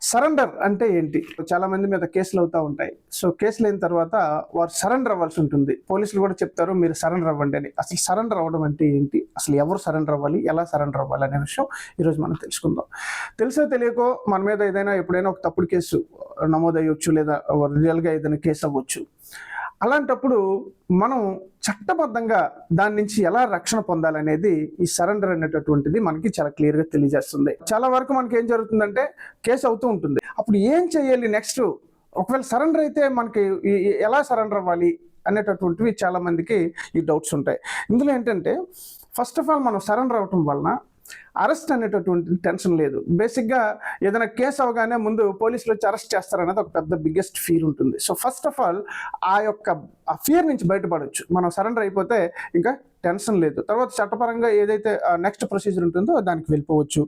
Surrender అంటే ఏంటి? చాలా మంది మీద కేసులు అవుతా ఉంటాయి. సో కేసులు అయిన తర్వాత వారు సరెండర్ అవ్వాల్సి ఉంటుంది. పోలీసులు కూడా చెప్తారు మీరు సరెండర్ అవ్వండి అని. అసలు సరెండర్ అవ్వడం అంటే ఏంటి? అసలు ఎవరు సరెండర్ అవ్వాలి? ఎలా సరెండర్ అవ్వాలి అనే విషయం ఈరోజు మనం తెలుసుకుందాం. తెలుసో తెలియకో మన మీద ఏదైనా ఎప్పుడైనా ఒక తప్పుడు కేసు నమోదయ్యొచ్చు, లేదా రియల్గా ఏదైనా కేసు అవ్వచ్చు. అలాంటప్పుడు మనం చట్టబద్ధంగా దాని నుంచి ఎలా రక్షణ పొందాలనేది ఈ సరెండర్ అనేటటువంటిది మనకి చాలా క్లియర్గా తెలియజేస్తుంది. చాలా వరకు మనకి ఏం జరుగుతుందంటే కేసు అవుతూ ఉంటుంది. అప్పుడు ఏం చేయాలి నెక్స్ట్? ఒకవేళ సరెండర్ అయితే మనకి ఎలా సరెండర్ అవ్వాలి అనేటటువంటివి చాలా మందికి ఈ డౌట్స్ ఉంటాయి. ఇందులో ఏంటంటే ఫస్ట్ ఆఫ్ ఆల్ మనం సరెండర్ అవ్వటం వలన అరెస్ట్ అనేటటువంటి టెన్షన్ లేదు. బేసిక్గా ఏదైనా కేసు అవగానే ముందు పోలీసులు వచ్చి అరెస్ట్ చేస్తారనేది ఒక పెద్ద బిగ్గెస్ట్ ఫీర్ ఉంటుంది. సో ఫస్ట్ ఆఫ్ ఆల్ ఆ ఫియర్ నుంచి బయటపడవచ్చు. మనం సరెండర్ అయిపోతే ఇంకా టెన్షన్ లేదు. తర్వాత చట్టపరంగా ఏదైతే నెక్స్ట్ ప్రొసీజర్ ఉంటుందో దానికి వెళ్ళిపోవచ్చు.